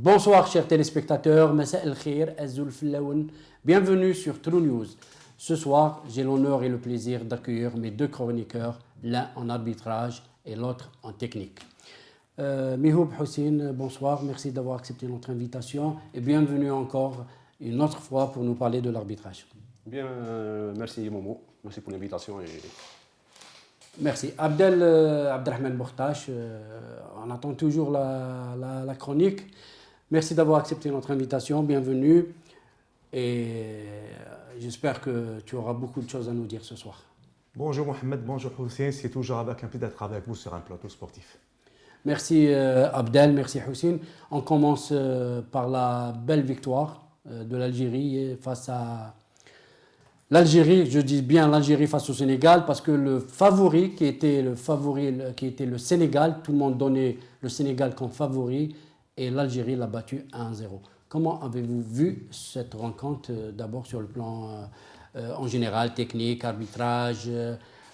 Bonsoir chers téléspectateurs, Massa El Khir, Azul Filaoun, bienvenue sur True News. Ce soir, j'ai l'honneur et le plaisir d'accueillir mes deux chroniqueurs, l'un en arbitrage et l'autre en technique. Mihoub Houssine, bonsoir, merci d'avoir accepté notre invitation et bienvenue encore une autre fois pour nous parler de l'arbitrage. Bien, merci Momo, merci pour l'invitation. Merci. Abdelrahman Bourtache, on attend toujours la chronique. Merci d'avoir accepté notre invitation, bienvenue. Et j'espère que tu auras beaucoup de choses à nous dire ce soir. Bonjour Mohamed, bonjour Houssine, c'est toujours avec un plaisir d'être avec vous sur un plateau sportif. Merci Abdel, merci Houssine. On commence par la belle victoire de l'Algérie face à... L'Algérie, je dis bien l'Algérie face au Sénégal parce que le favori qui était le Sénégal, tout le monde donnait le Sénégal comme favori et l'Algérie l'a battu 1-0. Comment avez-vous vu cette rencontre d'abord sur le plan en général, technique, arbitrage,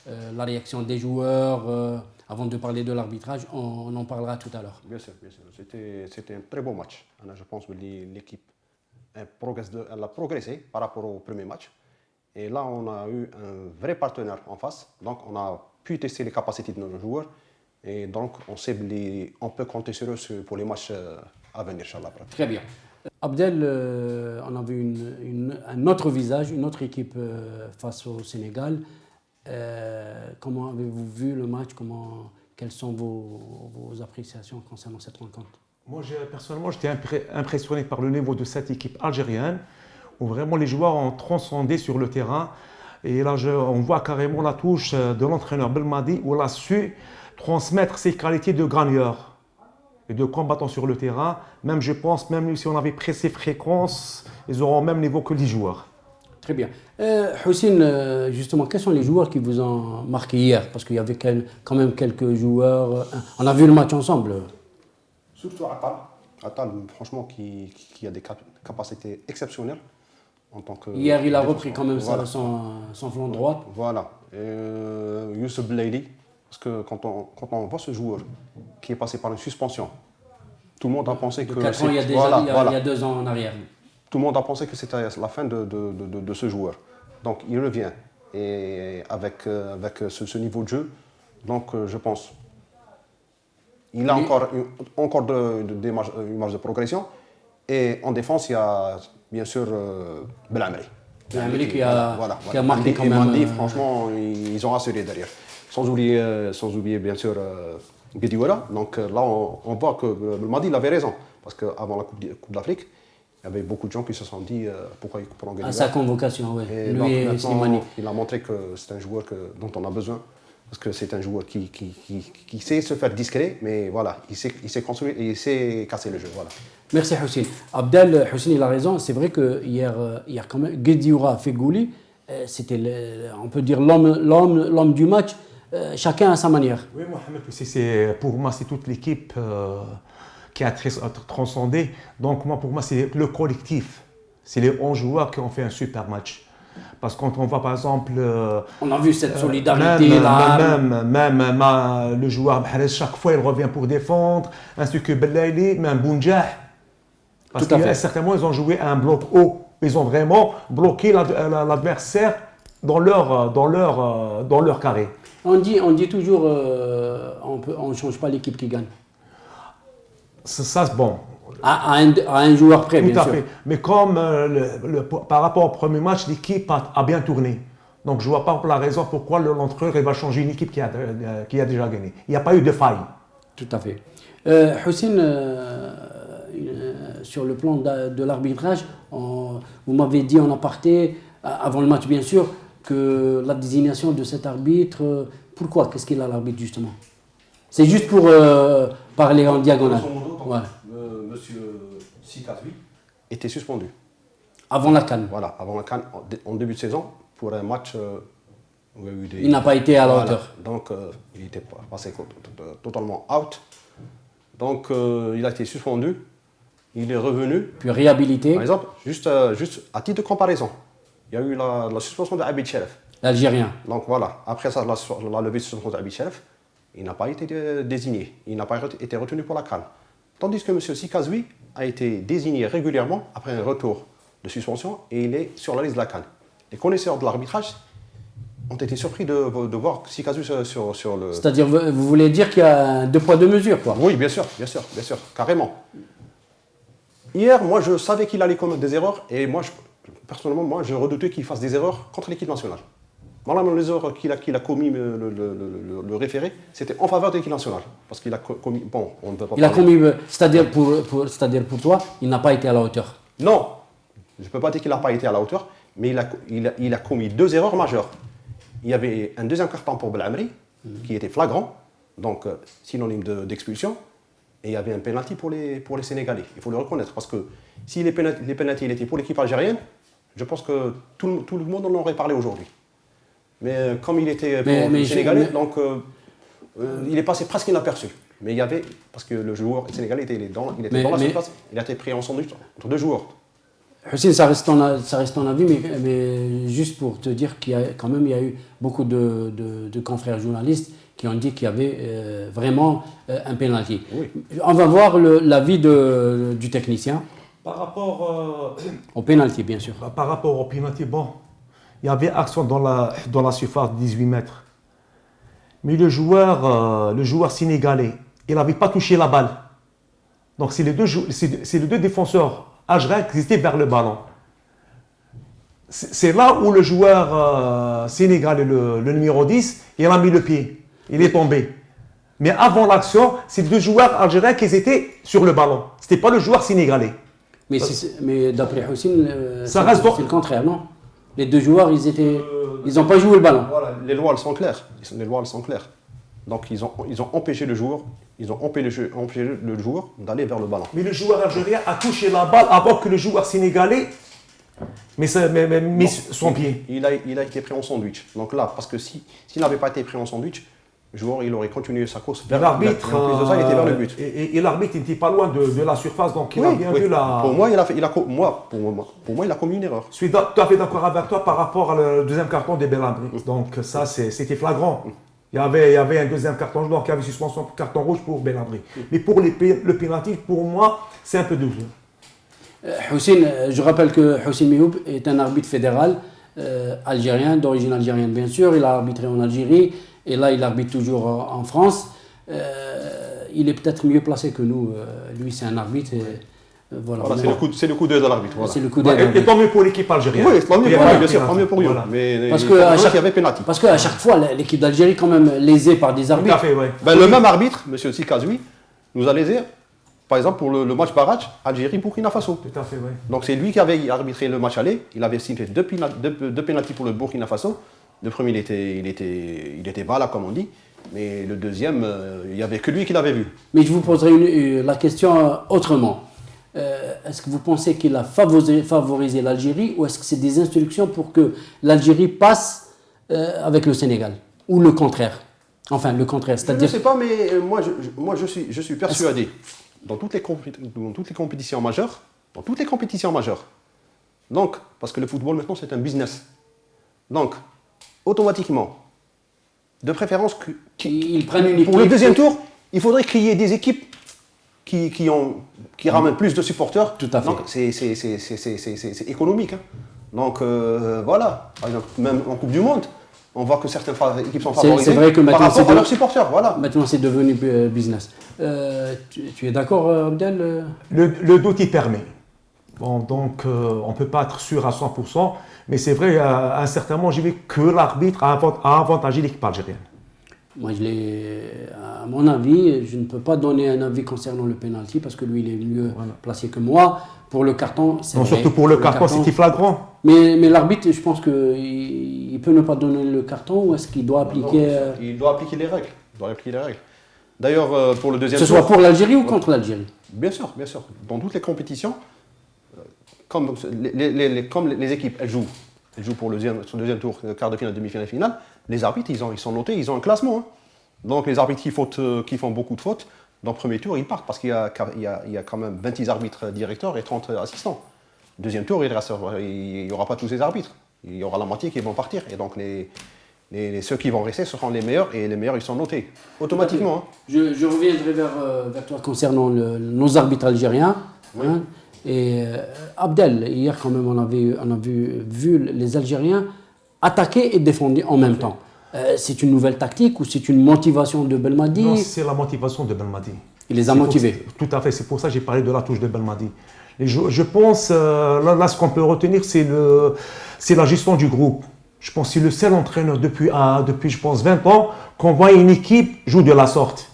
la réaction des joueurs avant de parler de l'arbitrage, on en parlera tout à l'heure. Bien sûr, bien sûr. C'était un très beau match. Je pense que l'équipe a progressé par rapport au premier match. Et là, on a eu un vrai partenaire en face. Donc, on a pu tester les capacités de nos joueurs. Et donc, on peut compter sur eux pour les matchs à venir, Inch'Allah. Très bien. Abdel, on a vu un autre visage, une autre équipe face au Sénégal. Comment avez-vous vu le match? Quelles sont vos appréciations concernant cette rencontre? Moi, personnellement, j'étais impressionné par le niveau de cette équipe algérienne, où vraiment les joueurs ont transcendé sur le terrain. Et là, on voit carrément la touche de l'entraîneur Belmadi, où il a su transmettre ses qualités de gagneur et de combattant sur le terrain. Même, je pense, même si on avait pressé fréquence, ils auront le même niveau que les joueurs. Très bien. Houssine, justement, quels sont les joueurs qui vous ont marqué hier? Parce qu'il y avait quand même quelques joueurs. On a vu le match ensemble. Surtout Attal, franchement, qui a des capacités exceptionnelles. En tant que hier, il a repris quand même voilà. son flanc droit. Voilà. Youssef Belaïli, parce que quand on voit ce joueur qui est passé par une suspension, tout le monde a pensé que... 4 ans, il y a 2 ans en arrière. Tout le monde a pensé que c'était la fin de ce joueur. Donc il revient et avec ce niveau de jeu, donc je pense il a encore une marge de progression. Et en défense, il y a bien sûr Belhamri. Belhamri qui a marqué quand même. Mandi, franchement, ils ont assuré derrière. Sans oublier bien sûr Guedioura. Donc là, on voit que Mandi il avait raison. Parce qu'avant la Coupe d'Afrique, il y avait beaucoup de gens qui se sont dit pourquoi il prend Guedioura. À sa convocation, oui. Et lui et Slimani. Il a montré que c'est un joueur dont on a besoin. Parce que c'est un joueur qui sait se faire discret, mais voilà, il sait construire et il sait casser le jeu. Voilà. Merci Houssine. Abdel, Houssine, il a raison. C'est vrai que hier quand même, Guedioura Fegouli, c'était, on peut dire, l'homme du match, chacun à sa manière. Oui, Mohamed, pour moi, c'est toute l'équipe qui a transcendé. Donc, pour moi, c'est le collectif. C'est les 11 joueurs qui ont fait un super match. Parce que quand on voit par exemple... on a vu cette solidarité même le joueur Mahrez, chaque fois il revient pour défendre, ainsi que Belaïli, même Bounjah. Parce que certainement ils ont joué à un bloc haut. Ils ont vraiment bloqué l'adversaire dans leur carré. On dit toujours on ne change pas l'équipe qui gagne. Ça c'est bon. À un joueur près, bien sûr. Tout à fait. Mais comme par rapport au premier match, l'équipe a bien tourné. Donc je ne vois pas la raison pourquoi l'entraîneur va changer une équipe qui a déjà gagné. Il n'y a pas eu de faille. Tout à fait. Houssine, sur le plan de l'arbitrage, vous m'avez dit en aparté, avant le match bien sûr, que la désignation de cet arbitre, pourquoi? Qu'est-ce qu'il a l'arbitre justement? C'est juste pour parler en diagonale. Voilà. Monsieur Sikazui était suspendu. Avant la CAN. Voilà, avant la CAN, en début de saison, pour un match où il n'a pas été à la hauteur. Donc, il était passé totalement out. Donc, il a été suspendu. Il est revenu. Puis réhabilité. Par exemple, juste à titre de comparaison, il y a eu la suspension d'Abid Sherif. L'Algérien. Donc voilà, après ça, la levée de suspension d'Abid Sherif, il n'a pas été désigné. Il n'a pas été retenu pour la CAN. Tandis que M. Sikazoui a été désigné régulièrement après un retour de suspension et il est sur la liste de la CAN. Les connaisseurs de l'arbitrage ont été surpris de voir Sikazoui sur le... C'est-à-dire, vous voulez dire qu'il y a 2 poids 2 mesures, quoi. Oui, bien sûr, carrément. Hier, moi, je savais qu'il allait commettre des erreurs et moi, personnellement, je redoutais qu'il fasse des erreurs contre l'équipe nationale. Normalement, les erreurs qu'il a commis, le référé, c'était en faveur de l'équipe nationale. Parce qu'il a commis... Bon, on ne peut pas Il a commis... C'est-à-dire, pour toi, il n'a pas été à la hauteur. Non, je ne peux pas dire qu'il n'a pas été à la hauteur, mais il a commis 2 erreurs majeures. Il y avait un deuxième carton pour Belhamri, qui était flagrant, donc synonyme d'expulsion, et il y avait un pénalty pour les Sénégalais. Il faut le reconnaître, parce que si les pénaltys étaient pour l'équipe algérienne, je pense que tout le monde en aurait parlé aujourd'hui. Mais comme il était pour les Sénégalais, donc il est passé presque inaperçu. Mais il y avait, parce que le joueur sénégalais était dans la surface, il a été pris en sandwich entre 2 joueurs. Hussein, ça reste ton avis, mais juste pour te dire qu'il y a quand même eu beaucoup de confrères journalistes qui ont dit qu'il y avait vraiment un pénalty. Oui. On va voir l'avis du technicien. Par rapport au pénalty, bien sûr. Par rapport au pénalty, bon, il y avait action dans la surface de 18 mètres. Mais le joueur sénégalais, il n'avait pas touché la balle. Donc c'est les deux défenseurs algériens qui étaient vers le ballon. C'est là où le joueur sénégalais, le numéro 10, il a mis le pied. Il est tombé. Mais avant l'action, c'est 2 joueurs algériens qui étaient sur le ballon. Ce n'était pas le joueur sénégalais. Mais d'après Hussein, c'est le contraire, non? Les 2 joueurs, ils n'ont pas joué le ballon. Voilà, les lois elles sont claires. Donc ils ont empêché le joueur, le joueur d'aller vers le ballon. Mais le joueur algérien a touché la balle avant que le joueur sénégalais met son pied. Il a été pris en sandwich. Donc là, parce que s'il n'avait pas été pris en sandwich, le joueur il aurait continué sa course vers l'arbitre. En plus de ça, il était vers le but. Et l'arbitre n'était pas loin de la surface, donc il a bien vu la. Pour moi, il a commis une erreur. Je suis tout à fait d'accord avec toi par rapport au deuxième carton des Belhamri. Donc ça, c'était flagrant. Il y avait un deuxième carton, donc il y avait suspension carton rouge pour Belhamri. Mais pour le pénalty, pour moi, c'est un peu de jeu. Hussein, je rappelle que Hussein Mioub est un arbitre fédéral algérien, d'origine algérienne bien sûr. Il a arbitré en Algérie et là il arbitre toujours en France. Il est peut-être mieux placé que nous. Lui, c'est un arbitre. Voilà, c'est le coup d'œil de l'arbitre. Voilà. C'est le coup d'œil. Et tant mieux pour l'équipe algérienne. Oui, tant mieux pour lui, bien sûr, tant mieux pour lui. Voilà. Mais parce qu'il y avait pénalty. Parce qu'à chaque fois, l'équipe d'Algérie quand même lésée par des arbitres. Tout à fait, ouais. Le même arbitre, M. Sikazoui, nous a lésé, par exemple, pour le match barrage, Algérie-Burkina Faso. Tout à fait, ouais. Donc c'est lui qui avait arbitré le match aller. Il avait signé 2 pénaltys pour le Burkina Faso. Le premier, il était bas là, comme on dit. Mais le deuxième, il n'y avait que lui qui l'avait vu. Mais je vous poserai la question autrement. Est-ce que vous pensez qu'il a favorisé l'Algérie ou est-ce que c'est des instructions pour que l'Algérie passe avec le Sénégal? Ou le contraire? Enfin, le contraire, c'est-à-dire... Je ne sais pas, mais moi je suis persuadé, dans toutes les compétitions majeures, donc, parce que le football maintenant c'est un business, donc, automatiquement, de préférence, ils prennent une équipe. Pour le deuxième tour, il faudrait qu'il y ait des équipes qui ramènent plus de supporters. Tout à fait. Donc c'est économique. Hein. Donc voilà, par exemple, même en Coupe du Monde, on voit que certaines équipes sont favorisées c'est vrai que par rapport à leurs supporters. Voilà. Maintenant c'est devenu business. Tu es d'accord, Abdel? Le doute y permet. Bon, donc on ne peut pas être sûr à 100%, mais c'est vrai, à un certain moment, j'ai vu que l'arbitre a avantagé l'équipe algérienne. Moi, à mon avis, je ne peux pas donner un avis concernant le penalty parce que lui, il est mieux placé que moi. Pour le carton, c'est vrai. Surtout pour le carton, c'était flagrant. Mais l'arbitre, je pense qu'il peut ne pas donner le carton ou est-ce qu'il doit appliquer... Il doit appliquer les règles. D'ailleurs, pour le deuxième tour... Que ce soit pour l'Algérie ou contre l'Algérie? Bien sûr. Dans toutes les compétitions, comme les équipes, elles jouent pour le deuxième tour, quart de finale, demi-finale, finale. Les arbitres, ils sont notés, ils ont un classement. Hein. Donc les arbitres qui font beaucoup de fautes, dans le premier tour, ils partent parce qu'il y a quand même 26 arbitres directeurs et 30 assistants. Deuxième tour, il n'y aura pas tous ces arbitres. Il y aura la moitié qui vont partir. Et donc les ceux qui vont rester seront les meilleurs et les meilleurs ils sont notés automatiquement. Hein. Je reviendrai vers toi concernant nos arbitres algériens. Oui. Hein. Et Abdel, hier quand même on a vu les Algériens attaquer et défendre en même temps. C'est une nouvelle tactique ou c'est une motivation de Belmadi? Non, c'est la motivation de Belmadi. Il les a motivés. Tout à fait, c'est pour ça que j'ai parlé de la touche de Belmadi. Et je pense, là ce qu'on peut retenir, c'est la gestion du groupe. Je pense que c'est le seul entraîneur depuis je pense 20 ans qu'on voit une équipe jouer de la sorte.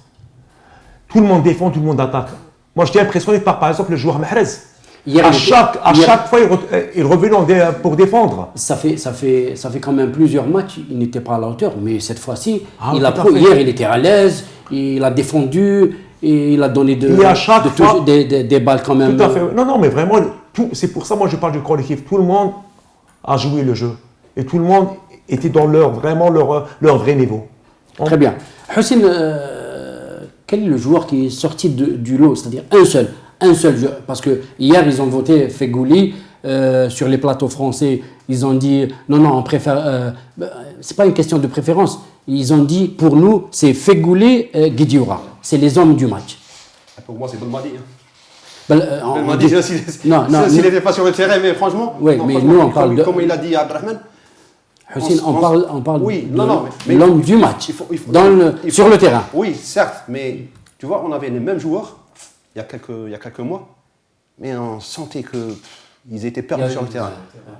Tout le monde défend, tout le monde attaque. Moi j'étais impressionné par exemple le joueur Mahrez. À chaque fois il revenait pour défendre. Ça fait quand même plusieurs matchs, il n'était pas à la hauteur, mais cette fois-ci, hier il était à l'aise, il a défendu, et il a donné des balles quand même. Tout à fait. Non, mais vraiment, c'est pour ça moi je parle du collectif. Tout le monde a joué le jeu. Et tout le monde était dans leur vrai niveau. Très bien. Houssine, quel est le joueur qui est sorti du lot? C'est-à-dire un seul joueur. Parce que hier, ils ont voté Fegouli. Sur les plateaux français, ils ont dit non, on préfère. C'est pas une question de préférence. Ils ont dit pour nous, c'est Fegouli et Guedioura. C'est les hommes du match. Pour moi, c'est Belmadi. Belmadi, s'il était pas sur le terrain, mais franchement. Oui, mais nous, on parle de. Comme il a dit Abdelrahman. Houssine, on parle oui, de l'homme du match, sur le terrain. Oui, certes, mais tu vois, on avait les mêmes joueurs il y a quelques mois, mais on sentait qu'ils étaient perdus sur le terrain.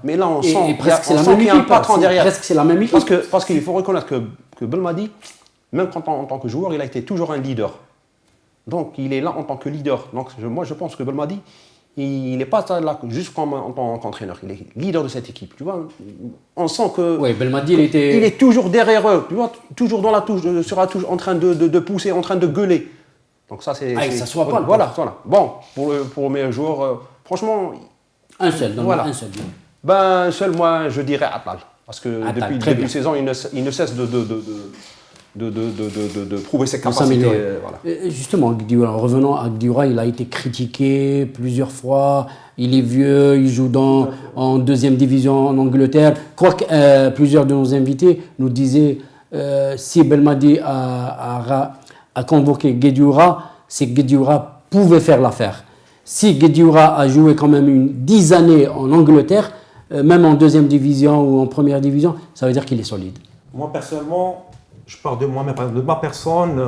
Mais là, on sent qu'il y a un patron derrière. Presque c'est la même équipe. Parce qu'il faut reconnaître que Belmadi, même en tant que joueur, il a été toujours un leader. Donc, il est là en tant que leader. Donc, moi, je pense que Belmadi, il n'est pas là juste en tant qu'entraîneur. Il est leader de cette équipe. Tu vois, on sent que. Oui, Belmadi, il est toujours derrière eux. Tu vois, toujours dans la touche, sur la touche, en train de pousser, en train de gueuler. Donc ça, c'est. Ça soit pas. Voilà. Bon, pour le meilleur joueur, franchement. Un seul. Un seul. Moi, je dirais Atal, parce que depuis le début de saison, il ne cesse de prouver ses capacités. Justement, revenons à Guedioura, il a été critiqué plusieurs fois. Il est vieux, il joue en deuxième division en Angleterre. Quoique plusieurs de nos invités nous disaient si Belmadi a convoqué Guedioura, c'est que Guedioura pouvait faire l'affaire. Si Guedioura a joué quand même 10 années en Angleterre, même en deuxième division ou en première division, ça veut dire qu'il est solide. Moi, personnellement, je parle de moi-même, de ma personne.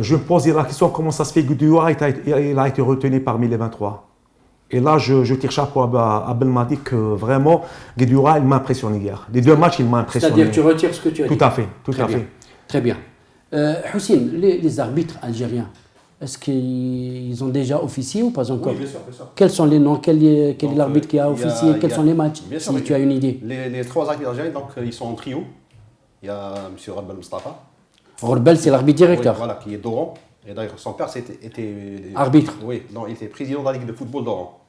Je me pose la question comment ça se fait que Guedioura il a été retenu parmi les 23. Et là, je tire chapeau à Belmadi que vraiment, Guedioura, il m'a impressionné hier. Les 2 matchs, il m'a impressionné. C'est-à-dire que tu retires ce que tu as dit. Tout à fait. Très bien. Houssine, les arbitres algériens, est-ce qu'ils ont déjà officié ou pas encore? Oui, bien sûr. Quels sont les noms? Quel est l'arbitre qui a officié? Quels sont les matchs? Si tu as une idée. Les 3 arbitres algériens, donc, ils sont en trio. Il y a M. Rorbel Mustafa. Rorbel, c'est l'arbitre directeur. Oui, voilà, qui est d'Oran. Et d'ailleurs, son père était arbitre. Oui, non, il était président de la Ligue de football d'Oran.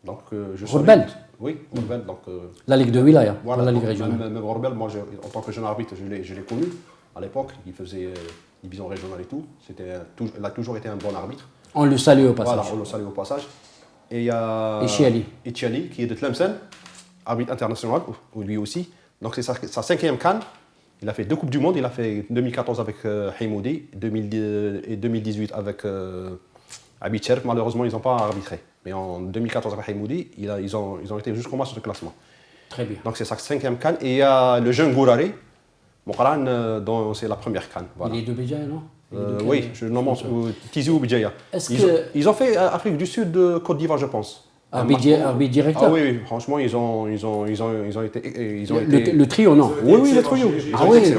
Donc, Rorbel. Oui, Rorbel. Donc, la Ligue de Wilaya, voilà, la Ligue régionale. Même Rorbel, moi, en tant que jeune arbitre, je l'ai connu. À l'époque, il faisait division régionale et tout. Il a toujours été un bon arbitre. On le salue au passage. Voilà, on le salue au passage. Et il y a Chiali, qui est de Tlemcen, arbitre international, lui aussi. Donc c'est sa 5e CAN. Il a fait 2 Coupes du Monde. Il a fait 2014 avec Haimoudi et 2018 avec Abid Cherf. Malheureusement, ils n'ont pas arbitré. Mais en 2014 avec Haimoudi, ils ont été jusqu'au match de classement. Très bien. Donc c'est sa 5e CAN. Et il y a le jeune Gourari, dont c'est la première CAN. Voilà. Il est de Béjaïa, non? Oui, je nomme Tizi ou Béjaïa. Ils ont fait Afrique du Sud, Côte d'Ivoire, je pense. Arbitre directeur. Ah oui, franchement, ils ont été. Le trio, non? Oui, le trio. Ah oui.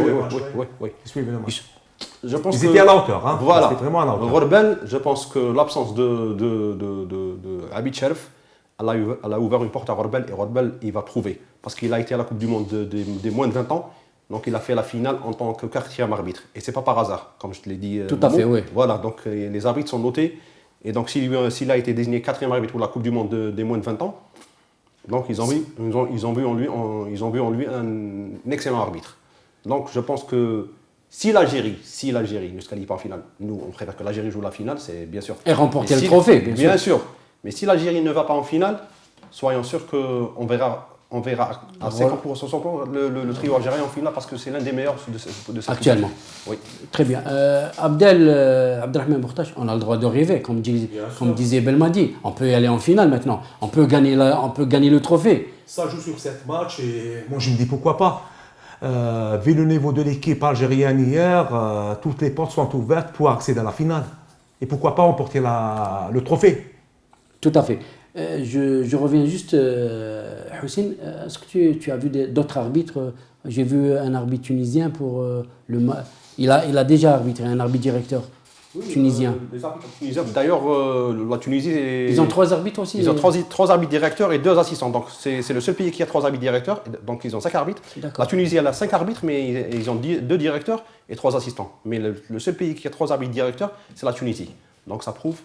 Je pense ils étaient à la hauteur. Hein. Voilà. C'était vraiment à la hauteur. Rorbel, je pense que l'absence de Abid Cherf, elle a ouvert une porte à Rorbel, et Rorbel, il va prouver. Parce qu'il a été à la Coupe du Monde des moins de 20 ans. Donc il a fait la finale en tant que 4e arbitre. Et c'est pas par hasard, comme je te l'ai dit. Tout à fait, oui. Voilà, donc les arbitres sont notés. Et donc s'il a été désigné 4e arbitre pour la Coupe du Monde des moins de 20 ans, donc ils ont vu en lui un excellent arbitre. Donc je pense que si l'Algérie ne se qualifie pas en finale, nous on préfère que l'Algérie joue la finale, c'est bien sûr. Et remporter le trophée, bien sûr. Mais si l'Algérie ne va pas en finale, soyons sûrs qu'on verra on verra à 50% le trio algérien en finale parce que c'est l'un des meilleurs de cette Actuellement. Oui. Très bien. Abdelrahman Bourtache, on a le droit de rêver, comme disait Belmadi. On peut y aller en finale maintenant. On peut gagner le trophée. Ça joue sur 7 matchs et moi je me dis pourquoi pas. Vu le niveau de l'équipe algérienne hier, toutes les portes sont ouvertes pour accéder à la finale. Et pourquoi pas emporter le trophée. Tout à fait. Je reviens juste, Houssine, est-ce que tu as vu d'autres arbitres? J'ai vu un arbitre tunisien pour le match. Il a déjà arbitré, un arbitre directeur tunisien. Les arbitres tunisiens, d'ailleurs, la Tunisie... Ils ont 3 arbitres aussi? Ils ont 3 arbitres directeurs et 2 assistants. Donc c'est le seul pays qui a 3 arbitres directeurs. Donc ils ont 5 arbitres. La Tunisie, elle a 5 arbitres, mais ils ont 2 directeurs et 3 assistants. Mais le seul pays qui a 3 arbitres directeurs, c'est la Tunisie. Donc ça prouve.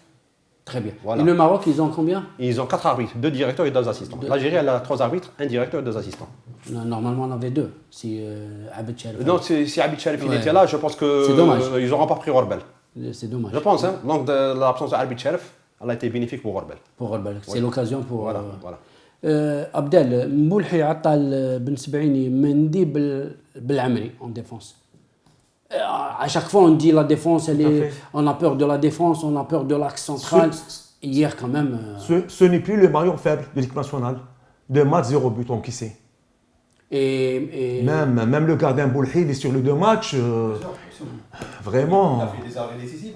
Très bien. Voilà. Et le Maroc, ils ont combien? Ils ont 4 arbitres, 2 directeurs et 2 assistants. L'Algérie, elle a 3 arbitres, 1 directeur et 2 assistants. Normalement, on en avait 2. Si Abed Sharif. Non, si Abid Sharif était là, je pense qu'ils n'auront pas pris Orbel. C'est dommage. Je pense. Hein. Donc l'absence d'Abid Sharif, elle a été bénéfique pour Orbel. Pour Orbel. C'est l'occasion pour. Voilà. Abdel, Moulhi عطى بن سبعيني مندي بالعمري en défense. À chaque fois, on dit la défense, on a peur de la défense, on a peur de l'axe central. Hier, quand même. Ce n'est plus le maillon faible de l'équipe nationale. 2 matchs, 0 but, on qui sait. Et même le gardien Boulhi, il est sur les 2 matchs. Vraiment. Il a fait des arrêts décisifs.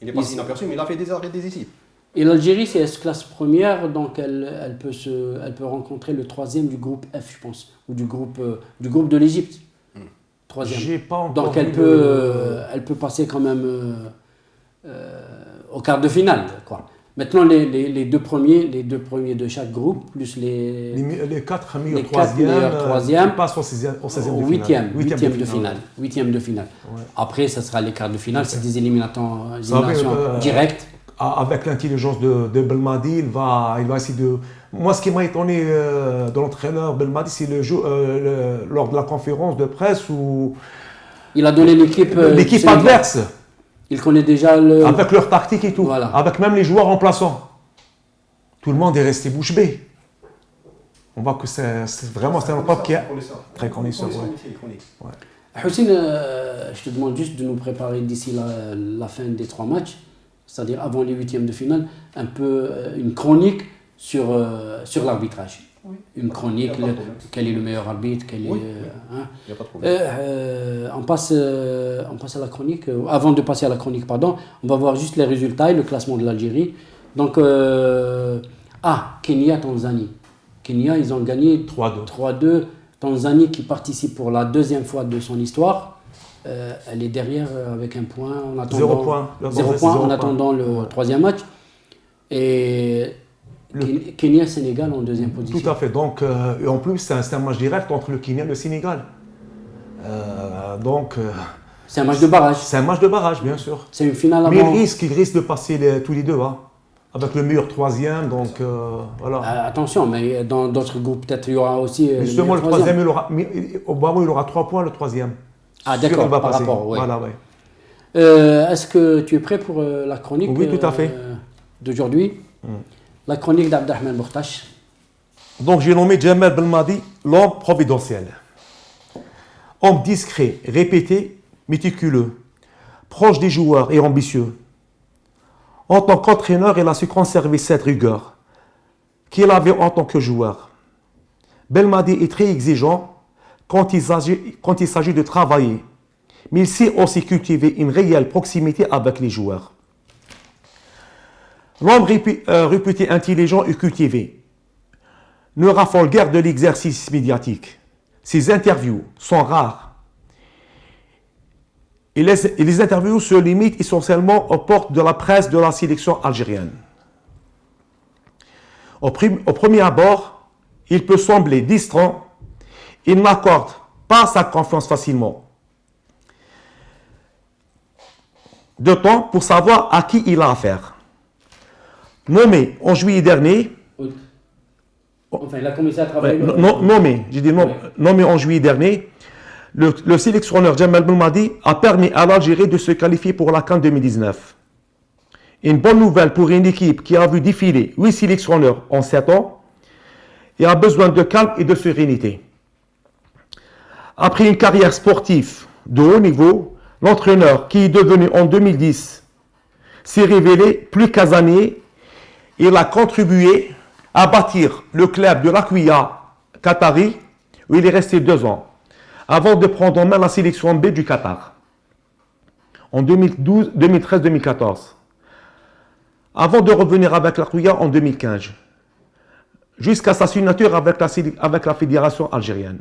Il est passé inaperçu, mais il a fait des arrêts décisifs. Et l'Algérie, c'est S-classe première, donc elle peut rencontrer le 3e du groupe F, je pense, ou du groupe de l'Égypte. 3e. J'ai pas encore donc elle peut passer quand même au quart de finale, quoi. Maintenant, les deux premiers de chaque groupe, plus les 4 meilleurs troisièmes passent au 16e de finale. 8e de finale. Ouais. Après, ça sera les quarts de finale, c'est des éliminations directes. Avec l'intelligence de Belmadi, il va essayer de... Moi, ce qui m'a étonné de l'entraîneur Belmadi, c'est lors de la conférence de presse où... Il a donné l'équipe adverse. Il connaît déjà avec leur tactique et tout. Voilà. Avec même les joueurs remplaçants. Tout le monde est resté bouche bée. On voit que c'est un peuple qui est très connaisseur. Houssine, je te demande juste de nous préparer d'ici la fin des 3 matchs, c'est-à-dire avant les 8e de finale, un peu une chronique sur l'arbitrage. Oui. Une chronique, quel est le meilleur arbitre, il n'y a pas de problème. On passe à la chronique. Avant de passer à la chronique, on va voir juste les résultats et le classement de l'Algérie. Donc, Kenya, Tanzanie. Kenya, ils ont gagné 3-2. Tanzanie qui participe pour la 2e fois de son histoire. Elle est derrière avec un point en attendant, 0 point en attendant le 3e match. Et Kenya-Sénégal en 2e position. Tout à fait. Donc, en plus, c'est un match direct entre le Kenya et le Sénégal. C'est un match de barrage. C'est un match de barrage, bien sûr. C'est une finale avant. Mais il risque de passer tous les 2, hein, avec le meilleur 3e. Donc, voilà. Attention, mais dans d'autres groupes, peut-être il y aura aussi. Justement, le 3e, il aura 3 points, le 3e. Ah, d'accord, par rapport, oui. Voilà, ouais. Est-ce que tu es prêt pour la chronique? Oui, tout à fait. D'aujourd'hui? La chronique d'Abdelrahman Bourtache. Donc j'ai nommé Djemal Belmadi l'homme providentiel. Homme discret, répété, méticuleux, proche des joueurs et ambitieux. En tant qu'entraîneur, il a su conserver cette rigueur qu'il avait en tant que joueur. Belmadi est très exigeant quand il s'agit de travailler, mais il sait aussi cultiver une réelle proximité avec les joueurs. L'homme réputé intelligent et cultivé ne raffole guère de l'exercice médiatique. Ses interviews sont rares. Et les interviews se limitent essentiellement aux portes de la presse de la sélection algérienne. Au premier abord, il peut sembler distrait. Il n'accorde pas sa confiance facilement. De temps pour savoir à qui il a affaire. Nommé en juillet dernier, enfin, il a commencé à travailler. Nommé en juillet dernier, le sélectionneur Djemal Belmadi a permis à l'Algérie de se qualifier pour la CAN 2019. Une bonne nouvelle pour une équipe qui a vu défiler 8 sélectionneurs en 7 ans et a besoin de calme et de sérénité. Après une carrière sportive de haut niveau, l'entraîneur qui est devenu en 2010 s'est révélé plus casanier. Il a contribué à bâtir le club de l'Aqouia qatari où il est resté 2 ans avant de prendre en main la sélection B du Qatar en 2013-2014 avant de revenir avec l'Aqouia en 2015 jusqu'à sa signature avec la fédération algérienne.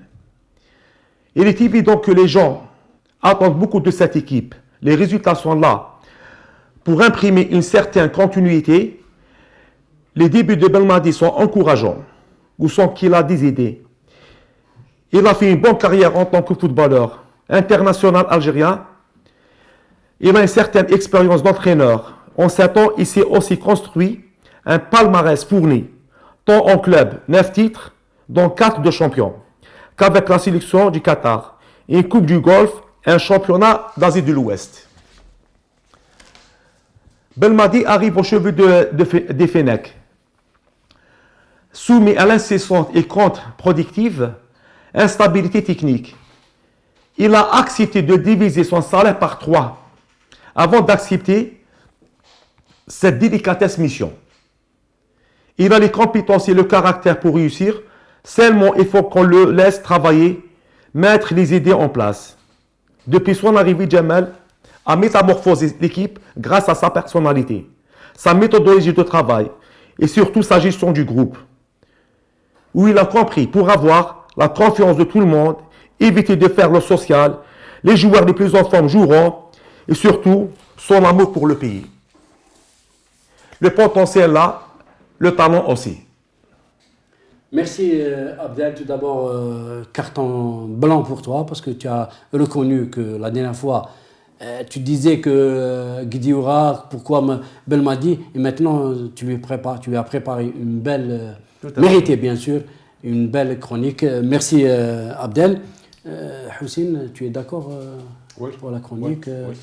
Il est évident que les gens attendent beaucoup de cette équipe. Les résultats sont là pour imprimer une certaine continuité. Les débuts de Belmadi sont encourageants. Ou sont qu'il a des idées. Il a fait une bonne carrière en tant que footballeur international algérien. Il a une certaine expérience d'entraîneur. En 7 ans, il s'est aussi construit un palmarès fourni, tant en club, 9 titres, dont 4 de champions, qu'avec la sélection du Qatar, une coupe du Golfe et un championnat d'Asie de l'Ouest. Belmadi arrive aux cheveux des Fennecs. Soumis à l'incessante et contre-productive instabilité technique, il a accepté de diviser son salaire par 3 avant d'accepter cette délicatesse mission. Il a les compétences et le caractère pour réussir, seulement il faut qu'on le laisse travailler, mettre les idées en place. Depuis son arrivée, Djamel a métamorphosé l'équipe grâce à sa personnalité, sa méthodologie de travail et surtout sa gestion du groupe, où il a compris pour avoir la confiance de tout le monde, éviter de faire le social, les joueurs les plus en forme joueront et surtout son amour pour le pays. Le potentiel là, le talent aussi. Merci Abdel. Tout d'abord, carton blanc pour toi parce que tu as reconnu que la dernière fois, tu disais que Guidioura, pourquoi Belmadi, et maintenant tu lui as préparé une belle, méritée bien sûr, une belle chronique. Merci Abdel. Houssine, tu es d'accord Oui. pour la chronique? Oui.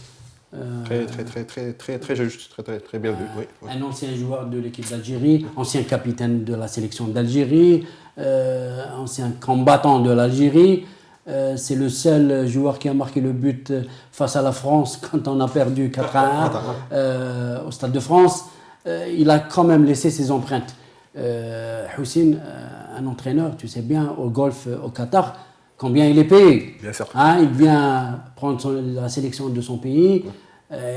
Très juste, très bien vu. Oui. Un ancien joueur de l'équipe d'Algérie, ancien capitaine de la sélection d'Algérie, ancien combattant de l'Algérie. C'est le seul joueur qui a marqué le but face à la France quand on a perdu 4-1 au Stade de France. Il a quand même laissé ses empreintes. Houssine, un entraîneur, tu sais bien, au golf au Qatar, combien il est payé? Bien sûr. Il vient prendre la sélection de son pays,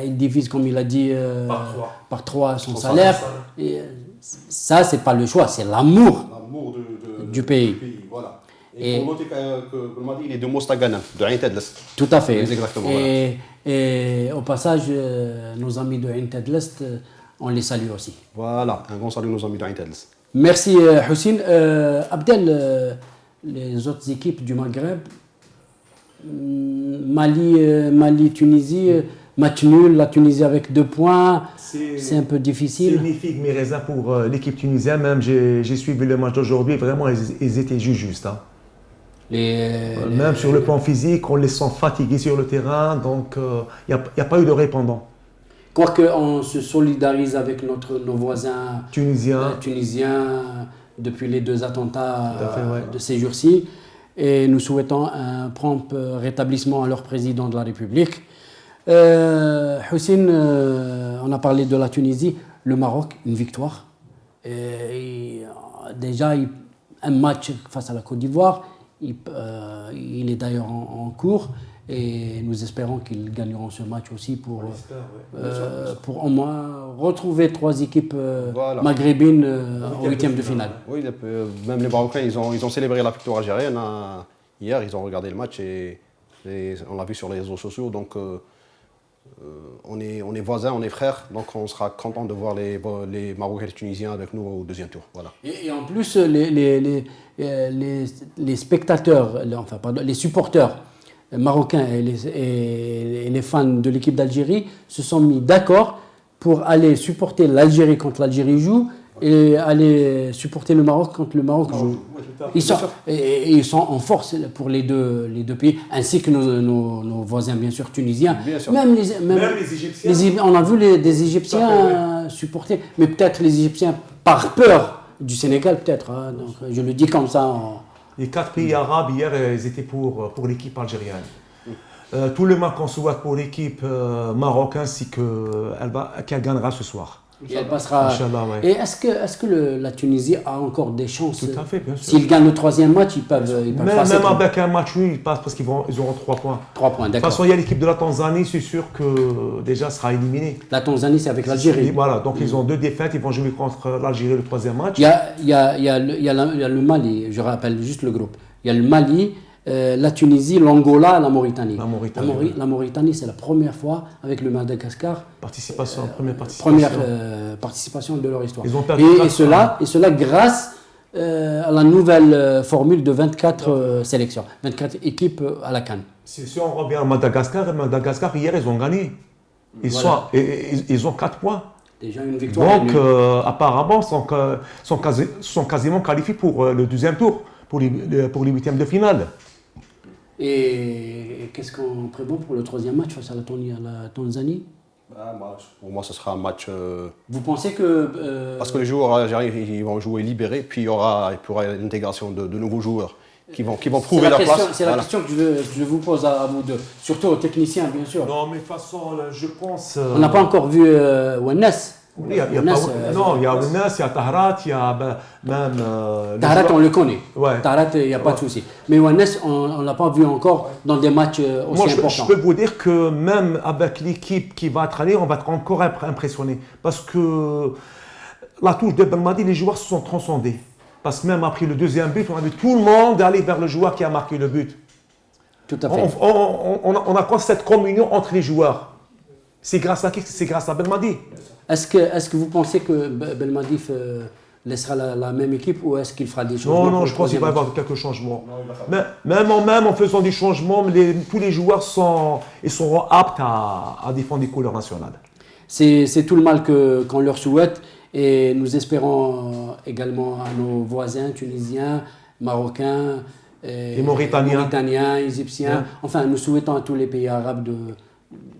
il divise, comme il a dit, par 3 son salaire. Et, ça, c'est pas le choix, c'est l'amour du pays. Voilà. Et pour noter que Belmadi, il est de Mostaganem, de Ain Tadles. Tout à fait. Exactement. Et au passage, nos amis de Ain Tadles, on les salue aussi. Voilà, un grand salut à nos amis de Ain Tadles. Merci Houssine. Abdel, les autres équipes du Maghreb, Mali, Tunisie, match nul, la Tunisie avec 2 points, c'est un peu difficile. C'est magnifique mes raisins pour l'équipe tunisienne, même j'ai suivi le match d'aujourd'hui, vraiment ils étaient justes. Hein. Même sur le plan physique, on les sent fatigués sur le terrain, donc il n'y a pas eu de répondant. Quoique on se solidarise avec nos voisins tunisiens depuis les 2 attentats de ces jours-ci, et nous souhaitons un prompt rétablissement à leur président de la République. Houssine, on a parlé de la Tunisie, le Maroc, une victoire. Déjà, un match face à la Côte d'Ivoire, il est d'ailleurs en cours. Et nous espérons qu'ils gagneront ce match aussi pour au moins retrouver 3 équipes maghrébines en 8e de finale. Oui, même les Marocains, ils ont célébré la victoire algérienne. Hier, ils ont regardé le match et on l'a vu sur les réseaux sociaux. Donc, on est voisins, on est frères. Donc, on sera content de voir les Marocains et les Tunisiens avec nous au 2e tour. Voilà. Et en plus, les spectateurs, les supporters marocains et les fans de l'équipe d'Algérie se sont mis d'accord pour aller supporter l'Algérie quand l'Algérie joue et aller supporter le Maroc quand le Maroc joue. Ils sont en force pour les deux pays, ainsi que nos voisins, bien sûr, tunisiens. Bien sûr. Même les Égyptiens. On a vu des Égyptiens supporter, mais peut-être les Égyptiens, par peur Du Sénégal peut-être, hein, donc je le dis comme ça. Les 4 pays arabes, hier, ils étaient pour l'équipe algérienne. Tout le mal qu'on souhaite pour l'équipe marocaine, c'est qu'elle gagnera ce soir. Et elle passera. Inch'Allah, ouais. Et est-ce que la Tunisie a encore des chances? Tout à fait, bien sûr. S'ils gagnent le troisième match, ils peuvent passer. Même avec un match nul, ils passent parce qu'ils auront 3 points. 3 points, De toute d'accord. façon, il y a l'équipe de la Tanzanie, c'est sûr que déjà sera éliminée. La Tanzanie, c'est avec l'Algérie. Voilà, donc ils ont 2 défaites, ils vont jouer contre l'Algérie le troisième match. Il y a le Mali, je rappelle juste le groupe. Il y a le Mali, la Tunisie, l'Angola, la Mauritanie. La Mauritanie, c'est la première fois avec le Madagascar. Première participation. Première participation de leur histoire. Ils ont perdu et cela grâce à la nouvelle formule de 24 sélections, 24 équipes à la CAN. Si on revient à Madagascar, hier, ils ont gagné. Ils ont 4 points. Déjà une victoire. Donc, apparemment, sont quasiment qualifiés pour le deuxième tour, pour les 8e de finale. Et qu'est-ce qu'on prévoit pour le troisième match face à la Tanzanie? Pour moi, ce sera un match. Vous pensez que. Parce que les joueurs algériens, ils vont jouer libérés, puis il y aura l'intégration de nouveaux joueurs qui vont prouver leur place. C'est la question que je vous pose à vous deux, surtout aux techniciens, bien sûr. Non, mais de toute façon, je pense. On n'a pas encore vu Ouennes. Il y a Ouennes, il y a Tahrat, il y a même. Tahrat, on le connaît. Ouais. Tahrat, il n'y a pas de souci. Mais Ouennes, on ne l'a pas vu encore dans des matchs aussi importants. Je peux vous dire que même avec l'équipe qui va être allée, on va être encore impressionné. Parce que la touche de Belmadi, les joueurs se sont transcendés. Parce que même après le deuxième but, on a vu tout le monde aller vers le joueur qui a marqué le but. Tout à fait. On a quoi cette communion entre les joueurs? C'est grâce à qui? C'est grâce à Belmadi. Est-ce que vous pensez que Belmadi laissera la même équipe ou est-ce qu'il fera des changements? Non, je pense qu'il va y avoir quelques changements. Même en faisant des changements, tous les joueurs seront aptes à défendre les couleurs nationales. C'est tout le mal qu'on leur souhaite et nous espérons également à nos voisins tunisiens, marocains, et Mauritaniens, égyptiens. Yeah. Enfin, nous souhaitons à tous les pays arabes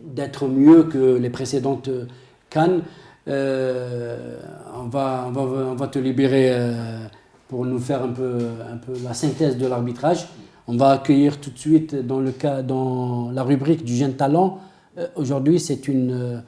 d'être mieux que les précédentes CAN. On va te libérer pour nous faire un peu la synthèse de l'arbitrage. On va accueillir tout de suite dans la rubrique du jeune talent. Aujourd'hui, c'est une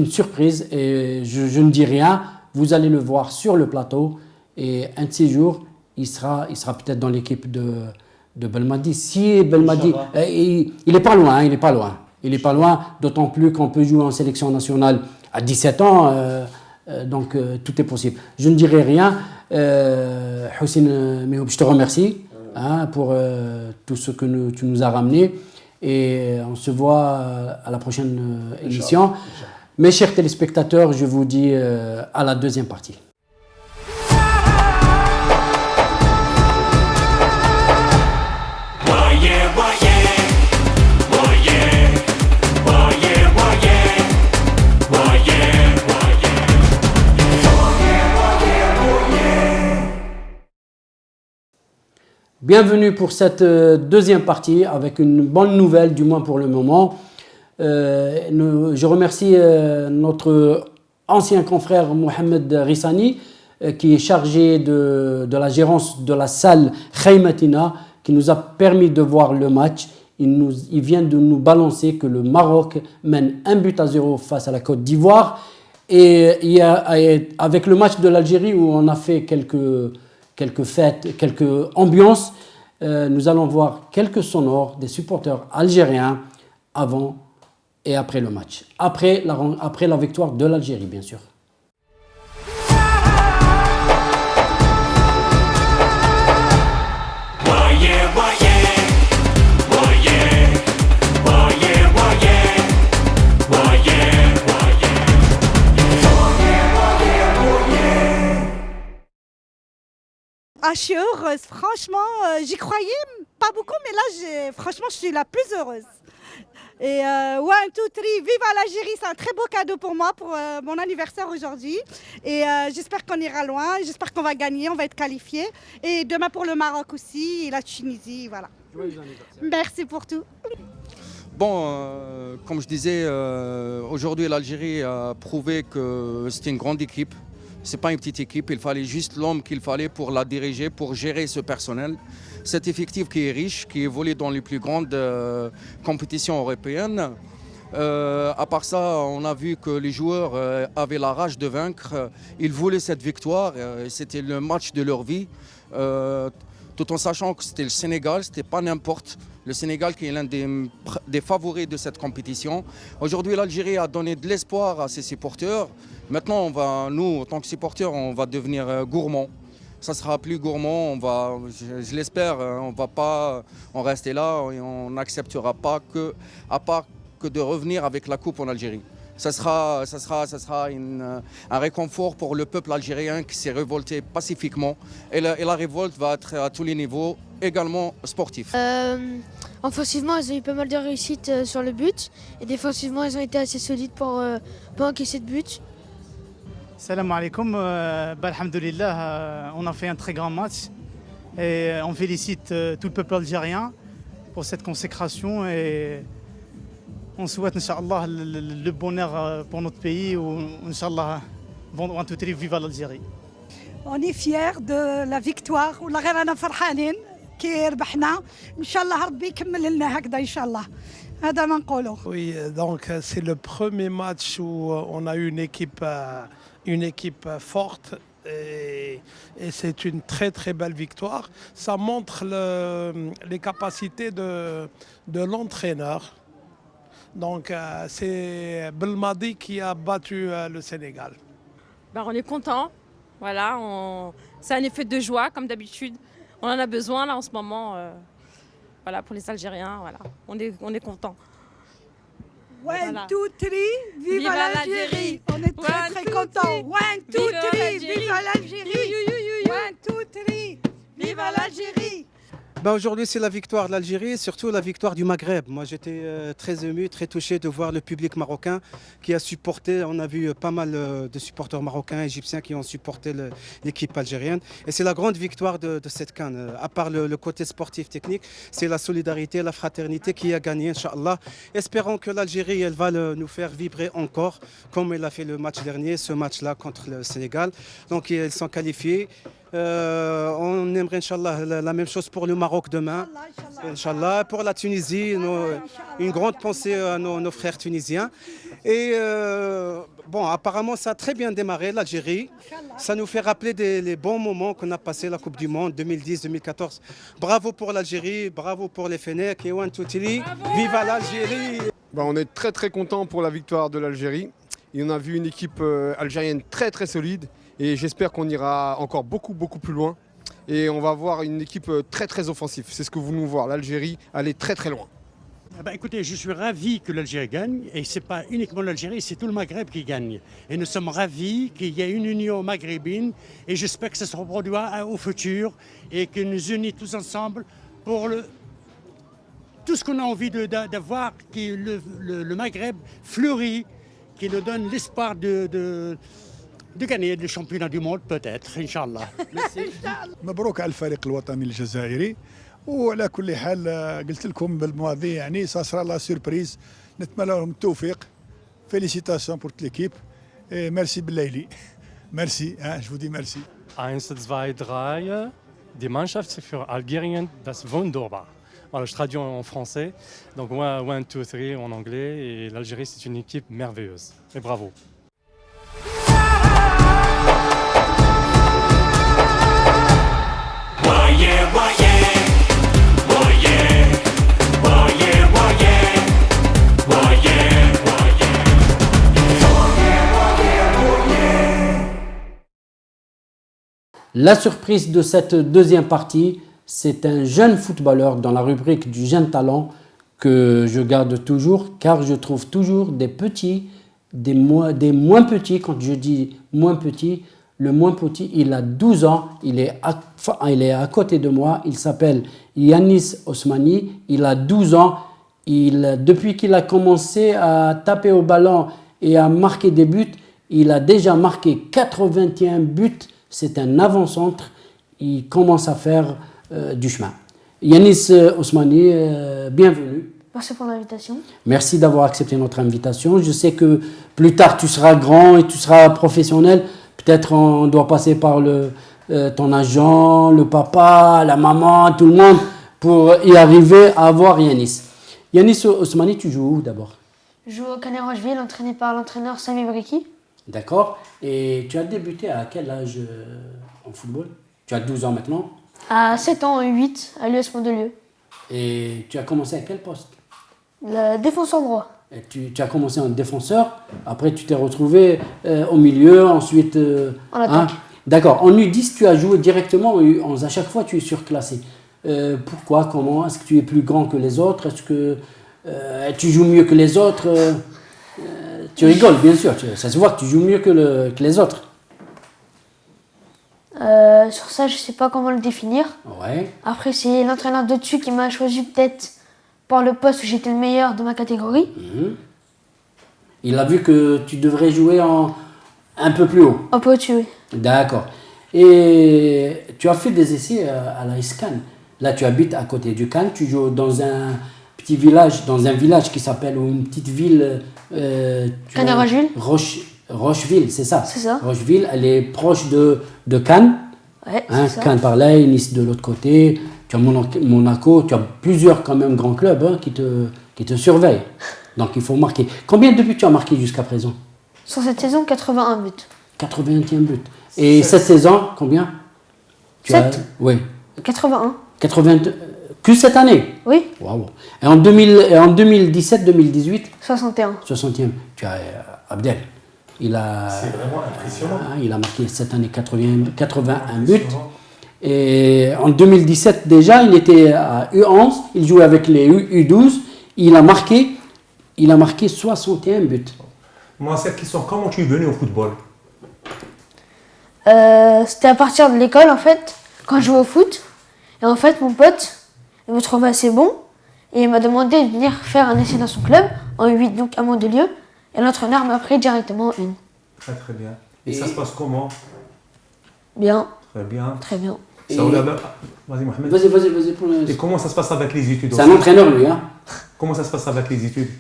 surprise et je ne dis rien. Vous allez le voir sur le plateau et un de ces jours, il sera peut-être dans l'équipe de Belmadi. Si Belmadi, il n'est pas loin, Il n'est pas loin, d'autant plus qu'on peut jouer en sélection nationale à 17 ans, donc tout est possible. Je ne dirai rien. Houssine Mehoub, je te remercie pour tout ce que tu nous as ramené. Et on se voit à la prochaine émission. Mes chers téléspectateurs, je vous dis à la deuxième partie. Bienvenue pour cette deuxième partie avec une bonne nouvelle, du moins pour le moment. Je remercie notre ancien confrère Mohamed Rissani qui est chargé de la gérance de la salle Khaymatina qui nous a permis de voir le match. Il vient de nous balancer que le Maroc mène 1-0 face à la Côte d'Ivoire. Et avec le match de l'Algérie où on a fait quelques fêtes, quelques ambiances, nous allons voir quelques sonores des supporters algériens avant et après le match. Après la victoire de l'Algérie, bien sûr. Je suis heureuse, franchement, j'y croyais pas beaucoup, mais là, franchement, je suis la plus heureuse. Et 1, 2, 3, vive l'Algérie, c'est un très beau cadeau pour moi, pour mon anniversaire aujourd'hui. Et j'espère qu'on ira loin, j'espère qu'on va gagner, on va être qualifiés. Et demain pour le Maroc aussi, et la Tunisie, voilà. Joyeux anniversaire. Merci pour tout. Bon, comme je disais, aujourd'hui l'Algérie a prouvé que c'était une grande équipe. C'est pas une petite équipe, il fallait juste l'homme qu'il fallait pour la diriger, pour gérer ce personnel. Cet effectif qui est riche, qui évolue dans les plus grandes compétitions européennes. À part ça, on a vu que les joueurs avaient la rage de vaincre. Ils voulaient cette victoire. C'était le match de leur vie. Tout en sachant que c'était le Sénégal, c'était pas n'importe. Le Sénégal qui est l'un des favoris de cette compétition. Aujourd'hui, l'Algérie a donné de l'espoir à ses supporters. Maintenant, nous, en tant que supporters, on va devenir gourmands. Ça sera plus gourmand, je l'espère, on ne va pas en rester là et on n'acceptera pas à part que de revenir avec la coupe en Algérie. Ça sera un réconfort pour le peuple algérien qui s'est révolté pacifiquement. Et la révolte va être à tous les niveaux, également sportifs. Offensivement, ils ont eu pas mal de réussites sur le but. Et défensivement, ils ont été assez solides pour pas encaisser de but. Salam alaikum, alhamdoulilah, on a fait un très grand match. Et on félicite tout le peuple algérien pour cette consécration. Et on souhaite, Inch'Allah, le bonheur pour notre pays. Ou, Inch'Allah, vive l'Algérie. On est fiers de la victoire ولا غير أنا فرحانين كي ربحنا إن شاء الله ربي يكمل لنا هكذا إن شاء الله هذا ما نقوله. Oui, donc c'est le premier match où on a eu une équipe forte et c'est une très très belle victoire. Ça montre les capacités de l'entraîneur. Donc c'est Belmadi qui a battu le Sénégal. On est content. Voilà, c'est un effet de joie comme d'habitude. On en a besoin là en ce moment. Voilà, pour les Algériens, voilà. On est content. One, two, three, vive l'Algérie. On est très très contents. One, two, three, vive l'Algérie. One, two, three, vive l'Algérie. Aujourd'hui, c'est la victoire de l'Algérie et surtout la victoire du Maghreb. Moi, j'étais très ému, très touché de voir le public marocain qui a supporté. On a vu pas mal de supporters marocains, égyptiens qui ont supporté l'équipe algérienne. Et c'est la grande victoire de cette CAN. À part le côté sportif technique, c'est la solidarité, la fraternité qui a gagné, Inch'Allah. Espérons que l'Algérie, elle va nous faire vibrer encore, comme elle a fait le match dernier, ce match-là contre le Sénégal. Donc, ils sont qualifiés. On aimerait, Inch'Allah, la même chose pour le Maroc demain. Inch'Allah, pour la Tunisie, une grande pensée à nos frères tunisiens. Et apparemment, ça a très bien démarré, l'Algérie. Ça nous fait rappeler les bons moments qu'on a passés la Coupe du Monde 2010-2014. Bravo pour l'Algérie, bravo pour les Fennecs et One Two Three. Vive l'Algérie! On est très très content pour la victoire de l'Algérie. Et on a vu une équipe algérienne très très solide. Et j'espère qu'on ira encore beaucoup plus loin. Et on va avoir une équipe très très offensive. C'est ce que vous nous voir. L'Algérie, elle est très très loin. Écoutez, je suis ravi que l'Algérie gagne. Et ce n'est pas uniquement l'Algérie, c'est tout le Maghreb qui gagne. Et nous sommes ravis qu'il y ait une union maghrébine. Et j'espère que ça se reproduira au futur. Et que nous unissons tous ensemble pour tout ce qu'on a envie d'avoir. Que le Maghreb fleurit, qui nous donne l'espoir de gagner le championnat du monde peut-être, Inch'Allah. Merci. مبروك على الفريق الوطني الجزائري وعلى كل حال قلت لكم بالماضي يعني ça sera la surprise نتمنى لهم التوفيق félicitations pour toute l'équipe et merci Belaïli merci je vous dis merci 1, 2, 3 die Mannschaft für Algerien das wunderbar. Voilà, je traduis en français. Donc 1, 2, 3 en anglais et l'Algérie c'est une équipe merveilleuse. Et bravo. La surprise de cette deuxième partie, c'est un jeune footballeur dans la rubrique du jeune talent que je garde toujours, car je trouve toujours des petits, des moins petits. Quand je dis moins petits, le moins petit, il a 12 ans, il est à côté de moi, il s'appelle Yanis Osmani, il a 12 ans. Depuis qu'il a commencé à taper au ballon et à marquer des buts, il a déjà marqué 81 buts. C'est un avant-centre, il commence à faire du chemin. Yanis Osmani, bienvenue. Merci pour l'invitation. Merci d'avoir accepté notre invitation. Je sais que plus tard tu seras grand et tu seras professionnel. Peut-être on doit passer par ton agent, le papa, la maman, tout le monde pour y arriver à avoir Yanis. Yanis Osmani, tu joues où d'abord? Je joue au Canet Rocheville, entraîné par l'entraîneur Sami Briki. D'accord. Et tu as débuté à quel âge en football? Tu as 12 ans maintenant. À 7 ans, 8, à l'US Mandelieu. Et tu as commencé à quel poste? Le défenseur droit. Et tu as commencé en défenseur, après tu t'es retrouvé au milieu, ensuite... En attaque. D'accord. En U10, tu as joué directement en U11. À chaque fois, tu es surclassé. Pourquoi? Comment? Est-ce que tu es plus grand que les autres? Est-ce que tu joues mieux que les autres? Tu rigoles, bien sûr. Ça se voit que tu joues mieux que les autres. Sur ça, je ne sais pas comment le définir. Ouais. Après, c'est l'entraîneur de dessus qui m'a choisi peut-être par le poste où j'étais le meilleur de ma catégorie. Il a vu que tu devrais jouer un peu plus haut. Un peu au-dessus, oui. D'accord. Et tu as fait des essais à la Cannes. Là, tu habites à côté du Cannes. Tu joues dans un petit village, qui s'appelle, ou une petite ville... Canet Rocheville. Rocheville, c'est ça? C'est ça. Rocheville, elle est proche de Cannes. Ouais, Hein, c'est ça. Cannes par là, Nice de l'autre côté. Tu as Monaco, tu as plusieurs quand même grands clubs qui te surveillent. Donc il faut marquer. Combien de buts tu as marqué jusqu'à présent? Sur cette saison, 81 buts. 81e but. Et cette saison, combien? Oui. 81. 80, que cette année? Oui. Waouh. Et en 2017-2018? 61. 60e. Tu as Abdel. C'est vraiment impressionnant. Il a marqué cette année 81 buts. Et en 2017 déjà, il était à U11, il jouait avec les U12, il a marqué 61 buts. Moi, cette question, comment tu es venu au football? C'était à partir de l'école, en fait, quand je jouais au foot. Et en fait, mon pote, il me trouvait assez bon. Et il m'a demandé de venir faire un essai dans son club, en 8, donc à Mandelieu. Et l'entraîneur m'a pris directement en une. Très très bien. Et ça se passe comment? Bien. Très bien. Très bien. Vas-y Mohamed. Vas-y. Et comment ça se passe avec les études? C'est un entraîneur lui, hein? Comment ça se passe avec les études?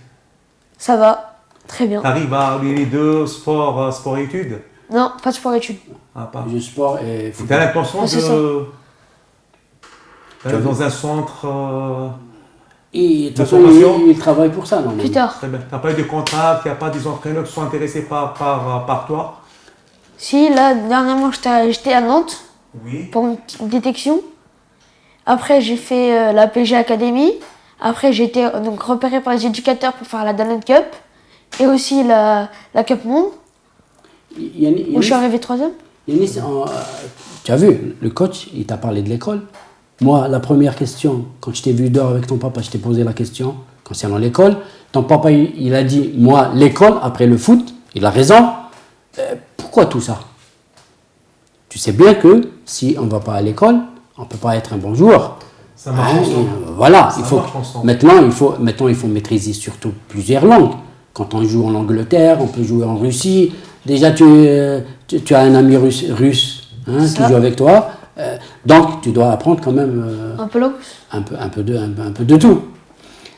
Ça va. Très bien. Tu arrives à allier les deux, sport et études? Non, pas de sport études. Ah, pas. Du sport et football. Tu as l'intention Ah, c'est ça. d'aller dans un centre Et de de toute façon, formation? il travaille pour ça, non? Plus tard. Très bien. Tu n'as pas eu de contact, il n'y a pas des entraîneurs qui sont intéressés par toi? Si, là, dernièrement, j'étais à Nantes Oui. pour une petite détection. Après, j'ai fait la PG Academy. Après, j'ai été donc repéré par les éducateurs pour faire la Danone Cup. Et aussi la Cup Monde, où je suis arrivé 3e. Yanis, tu as vu, le coach, il t'a parlé de l'école. Moi, la première question, quand je t'ai vu dehors avec ton papa, je t'ai posé la question concernant l'école. Ton papa, il a dit, moi, l'école, après le foot, il a raison. Pourquoi tout ça? Tu sais bien que si on ne va pas à l'école, on ne peut pas être un bon joueur. Ça marche ensemble. Voilà, Ça il faut, marche ensemble. maintenant, il faut maîtriser surtout plusieurs langues. Quand on joue en Angleterre, on peut jouer en Russie. Déjà, tu as un ami russe qui joue avec toi. Donc, tu dois apprendre quand même Un peu long. un peu de tout.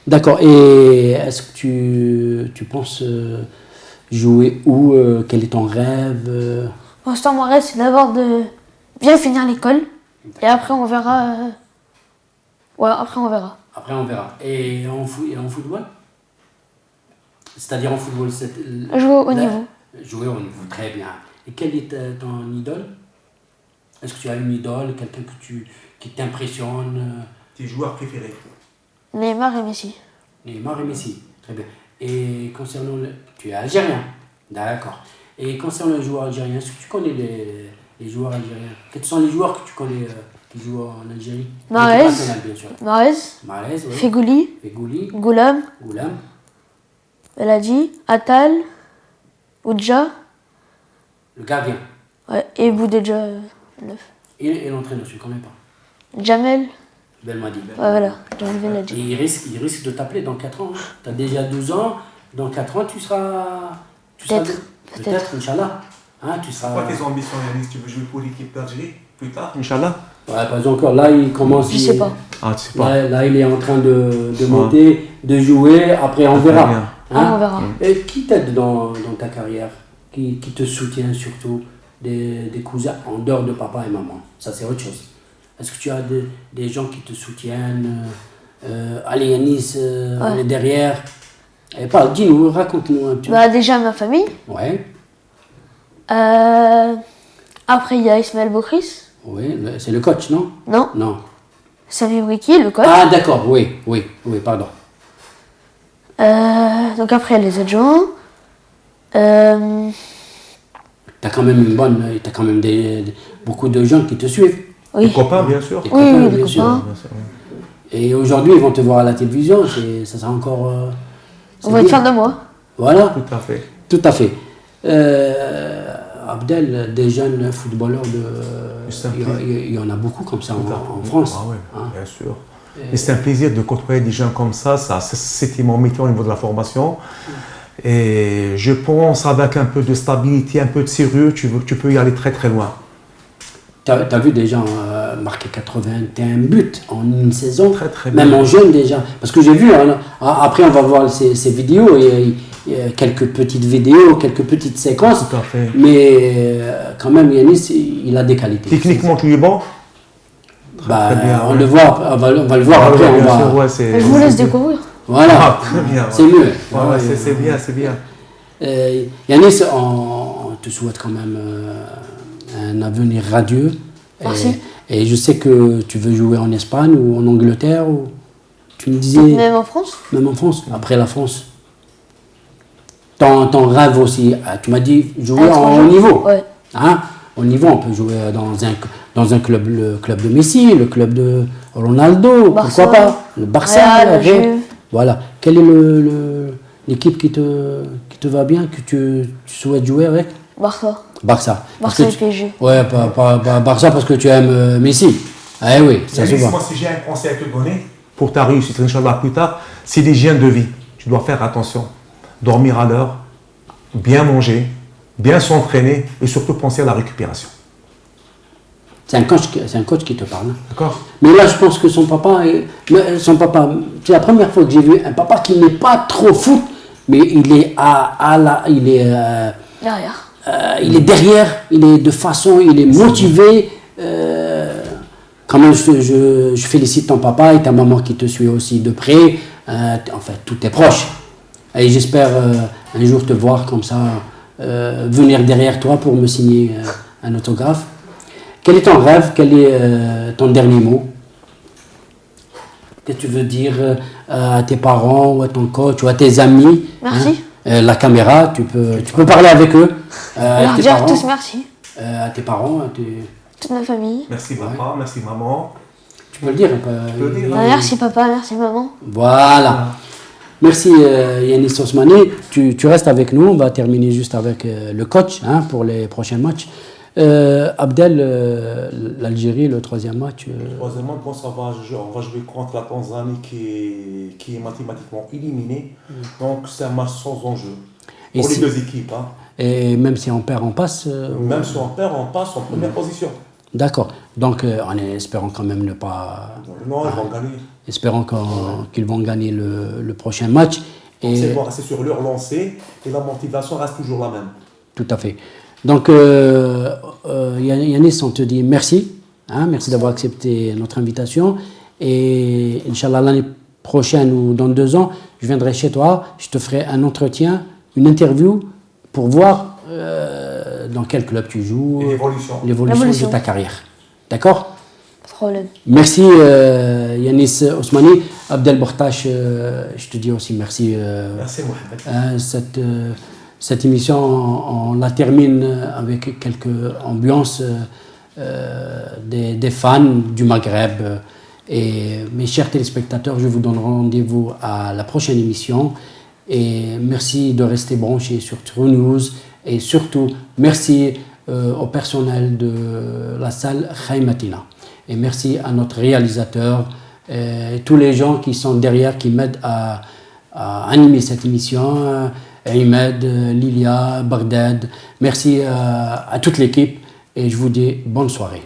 D'accord. Et est-ce que tu penses jouer où? Quel est ton rêve? Pour l'instant, mon rêve, c'est d'abord de bien finir l'école. Et après, on verra. Ouais, après, on verra. Après, on verra. Et en football? C'est-à-dire en football, Jouer au niveau. Jouer au niveau, très bien. Et quel est ton idole? Est-ce que tu as une idole, quelqu'un qui t'impressionne? Tes joueurs préférés? Neymar et Messi. Neymar et Messi, très bien. Et concernant tu es algérien, d'accord. Et concernant les joueurs algériens, est-ce que tu connais les joueurs algériens? Quels sont les joueurs que tu connais qui jouent en Algérie? Mahrez, bien sûr. Mahrez, Oui. Fegouli, Fegouli, Goulam, Belhadi, Attal, Oudja, le gardien. ouais, et Boudedja 9. Et l'entraîneur, tu ne connais pas? Jamel, Belmadi. ouais, voilà, Jamel Et Belhadi. il risque de t'appeler dans 4 ans. Tu as déjà 12 ans, dans 4 ans, tu seras. Peut-être, Inch'Allah. Tu seras. C'est quoi tes ambitions, Yanis? Tu veux jouer pour l'équipe d'Algérie plus tard, Inch'Allah? Ouais, pas encore. Là, il commence. Je sais pas. Ah, tu sais pas. Là, il est en train de monter, de jouer. Après, on verra. On verra. Et qui t'aide dans ta carrière? Qui te soutient surtout? des cousins en dehors de papa et maman. Ça, c'est autre chose. Est-ce que tu as des gens qui te soutiennent? Allez, Yanis, on est derrière. Et parle, dis-nous, raconte-nous un petit peu. Bah, déjà ma famille. Ouais. Après, il y a Ismaël Bokris. Oui, c'est le coach, non? Non. Non. Sami Briki, le coach. Ah, d'accord, oui, pardon. Donc après, les adjoints. T'as quand même t'as quand même beaucoup de gens qui te suivent. Oui. Des copains, bien sûr. Oui, copains, des bien sûr. copains. Et aujourd'hui, ils vont te voir à la télévision, ça sera encore... On va être fiers de moi. Voilà. Tout à fait. Tout à fait. Abdel, des jeunes footballeurs, il y en a beaucoup comme ça en France. Ah ouais, bien sûr. Et c'est un plaisir de côtoyer des gens comme ça. C'était mon métier au niveau de la formation. Et je pense avec un peu de stabilité, un peu de sérieux, tu peux y aller très très loin. Tu as vu des gens marquer 81 buts en une saison, très même bien. en jeune déjà. Parce que j'ai vu, après on va voir ces vidéos, il y a quelques petites vidéos, quelques petites séquences. Tout à fait. Mais quand même, Yanis, il a des qualités. Techniquement, tu es bon? Bah, très bien, on ouais. le voit, on va le voir Ah, après. ouais, On bien va... sûr, ouais, c'est- Je vous laisse découvrir. Voilà, Ah, très bien, ouais. c'est mieux. Ouais, c'est bien, c'est bien. Yanis, on te souhaite quand même un avenir radieux. Merci. Et je sais que tu veux jouer en Espagne ou en Angleterre. Ou... Tu me disais. Même en France. Même en France, après la France. Ton rêve aussi, tu m'as dit jouer en haut niveau. Ouais. Hein? Au niveau, on peut jouer dans un club, le club de Messi, le club de Ronaldo, Barça, pourquoi pas? Le Barça, Real, le Real. Juve. Voilà. Quelle est l'équipe qui te va bien, que tu souhaites jouer avec? Barça. Barça. Parce Barça que et PSG. Ouais, pas Barça parce que tu aimes Messi. Ah oui, ça se Yanis, voit. moi, si j'ai un conseil à te donner pour ta réussite, Inch'Allah, plus tard, c'est l'hygiène de vie. Tu dois faire attention. Dormir à l'heure, bien manger, bien s'entraîner et surtout penser à la récupération. C'est un coach qui te parle. Hein. D'accord. Mais là, je pense que son papa, c'est la première fois que j'ai vu un papa qui n'est pas trop foot, mais il est Derrière. il est derrière, il est de façon, il est motivé. Quand même, je félicite ton papa et ta maman qui te suit aussi de près. Enfin, tous tes proches. Et j'espère un jour te voir comme ça, venir derrière toi pour me signer un autographe. Quel est ton rêve? Quel est ton dernier mot? Qu'est-ce que tu veux dire à tes parents ou à ton coach ou à tes amis? Merci. Hein? La caméra, tu peux parler avec eux. Alors tes dire parents, tous merci. à tes parents, Toute ma famille. Merci papa, merci maman. Tu peux le dire un peu. Tu peux le dire, Merci papa, merci maman. Voilà. Merci Yanis Osmani. Tu restes avec nous. On va terminer juste avec le coach pour les prochains matchs. Abdel, l'Algérie, le troisième match. Troisièmement, bon, on va jouer contre la Tanzanie qui est mathématiquement éliminée. Donc c'est un match sans enjeu Et pour les si- deux équipes. Hein. Et même si on perd, on passe. Même si on perd, on passe en première position. D'accord. Donc en espérant quand même ne pas. Non, ils vont gagner. Espérons qu'ils vont gagner le prochain match. Et C'est bon, c'est sur leur lancée et la motivation reste toujours la même. tout à fait. Donc Yanis, on te dit merci. Merci d'avoir accepté notre invitation. Et Inch'Allah, l'année prochaine ou dans 2 ans, je viendrai chez toi. Je te ferai un entretien, une interview pour voir dans quel club tu joues. Et l'évolution de ta carrière. D'accord? Pas de problème. Merci Yanis Osmani. Abdel Bortache, je te dis aussi merci. Merci Mohamed. Cette émission, on la termine avec quelques ambiances des fans du Maghreb. Et mes chers téléspectateurs, je vous donne rendez-vous à la prochaine émission. Et merci de rester branchés sur True News. Et surtout, merci au personnel de la salle Khaymatina. Et merci à notre réalisateur et tous les gens qui sont derrière, qui m'aident à animer cette émission. Ahmed, Lilia, Bagdad. Merci à toute l'équipe et je vous dis bonne soirée.